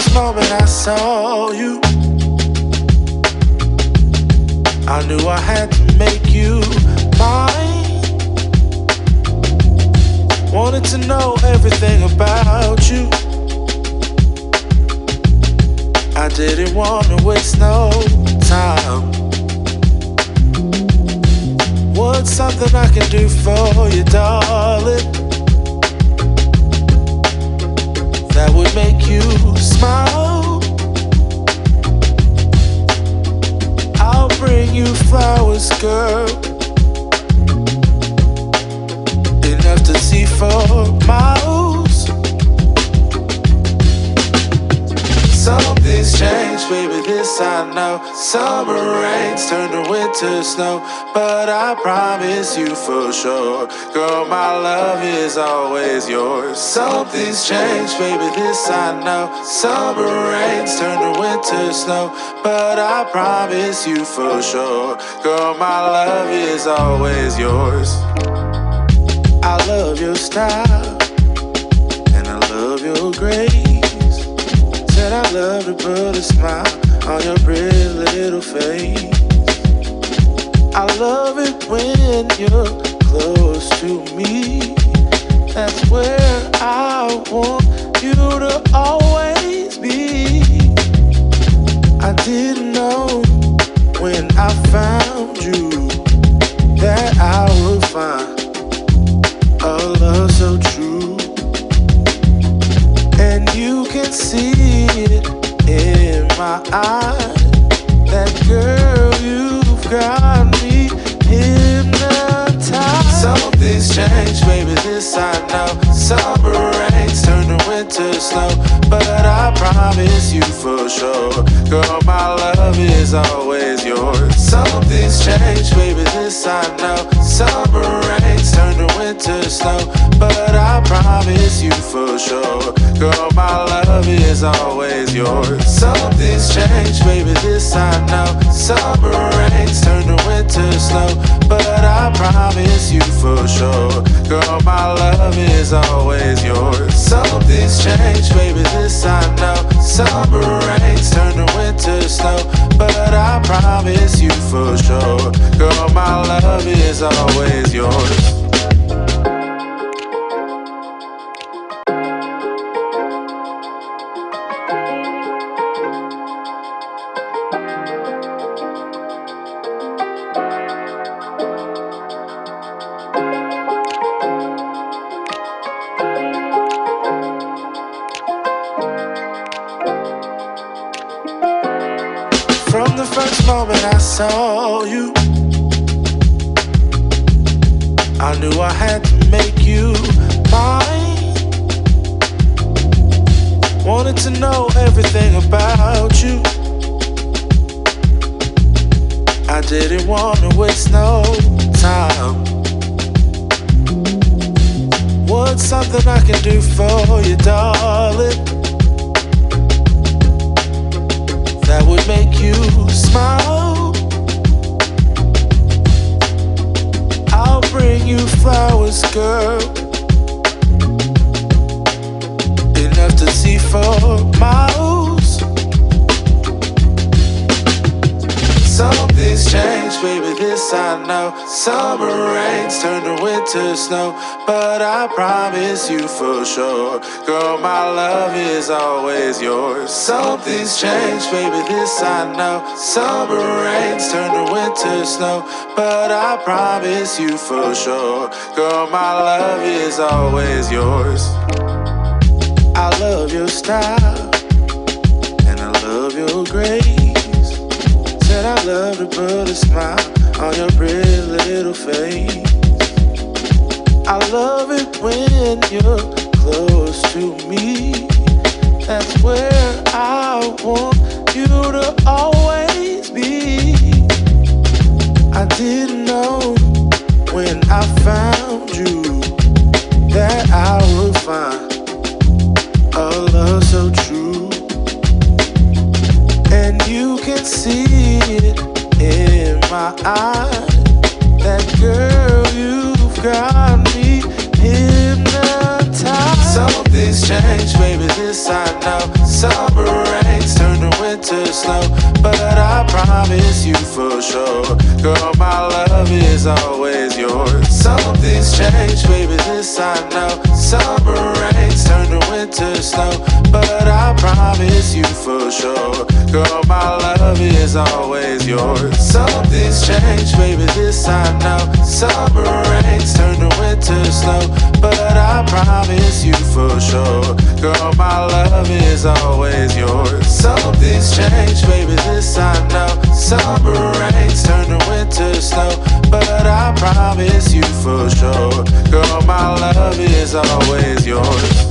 first moment I saw you, I knew I had to make you mine. Wanted to know everything about you. I didn't want to waste no time. What's something I can do for you, darling, that would make you smile? I'll bring you flowers, girl, enough to see for miles. Something's changed, baby, this I know. Summer rains turn to winter snow, but I promise you for sure, girl, my love is always yours. Something's changed, baby, this I know. Summer rains turn to winter snow, but I promise you for sure, girl, my love is always yours. I love your style, and I love your grace. Said I love to put a smile on your pretty little face. I love it when you're close to me. That's where I want you to always be. I didn't know when I found you that I would find a love so true. And you can see it in my eyes, that girl, you've got me hypnotized. Something's changed, baby, this I know. Summer rains turn to winter snow, but I promise you for sure, girl, my love is always yours. Something's changed, baby, this I know. Summer rains turn to winter snow, but I promise you for sure, girl, my love is always yours. Something's changed, baby, this I know. Summer rains turn to winter snow, but I promise you for sure, girl, my love is always yours. Something's changed, baby, this I know. Summer rains turn to winter snow, but I promise you for sure, girl, my love is always yours. From the first moment I saw you, I knew I had to make you mine. Wanted to know everything about you. I didn't want to waste no time. What's something I can do for you, darling, that would make you smile? I'll bring you flowers, girl, enough to see for miles. Something's changed, baby, this I know. Summer rains turn to winter snow, but I promise you for sure, girl, my love is always yours. Something's changed, baby, this I know. Summer rains turn to winter snow, but I promise you for sure, girl, my love is always yours. I love your style, and I love your grace. Said I love to put a smile on your pretty little face. I love it when you're close to me. That's where I want you to always be. I didn't know when I found you that I would find a love so true. And you can see it in my eyes, that girl, you've got me hypnotized. Something's changed, baby, this I know. Summer sure. Girl, my love is always yours. Something's changed, baby, this I know. Summer rains turn to winter snow, but I promise you for sure. Girl, my love is always yours. Something's changed, baby, this I know. Summer rains turn to winter snow, but I promise you for sure. Girl, my love is always yours. Something's changed, baby, this I know. Summer rains turn to winter snow, but I promise you for sure. Girl, my love is always yours.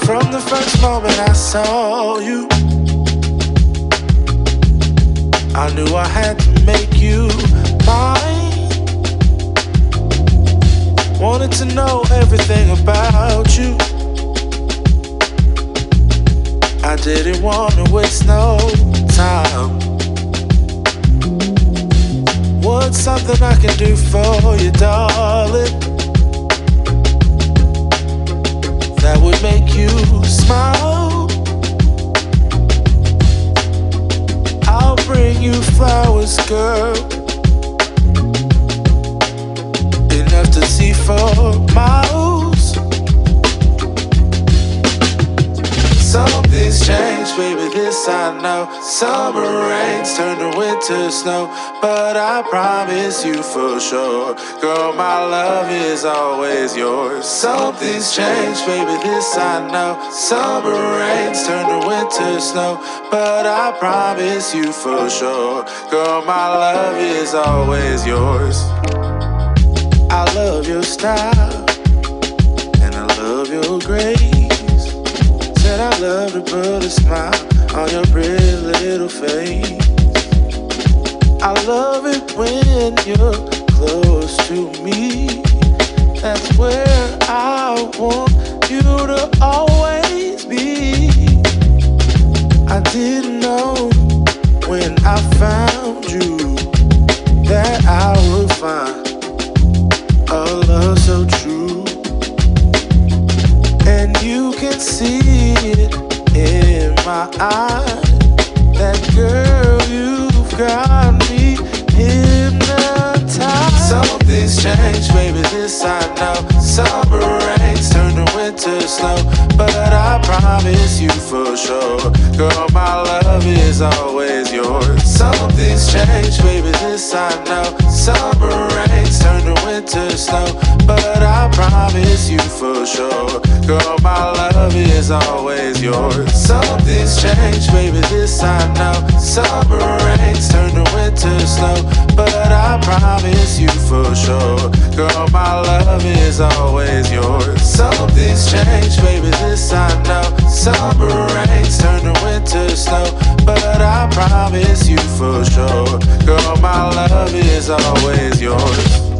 From the first moment I saw you, I knew I had to make you mine. Wanted to know everything about you. I didn't want to waste no time. What's something I can do for you, darling, that would make you smile? I'll bring you flowers, girl, enough to see for miles. Something's changed, baby, this I know. Summer rains turn to winter snow, but I promise you for sure. Girl, my love is always yours. Something's changed, baby, this I know. Summer rains turn to winter snow, but I promise you for sure. Girl, my love is always yours. I love your style, and I love your grace. Said I love to put a smile on your pretty little face. I love it when you're close to me. That's where I want you to always be. I didn't know when I found you that I would find a love so true. And you can see it in my eyes. That girl, you've got me hypnotized. Something's changed, baby, this I know. Summer rains turn to winter snow, but I promise you for sure. Girl, my love is always yours. Something's changed, baby, this I know. Summer rains turn to winter snow, but I promise you for sure. Girl, my love is always yours. Something's changed, baby, this I know. Summer rains turn to winter snow, but I promise you for sure. Girl, my love is always yours. Something's changed, baby, this I know. Summer rains turn to winter snow, but I promise you for sure. Girl, my love is always yours.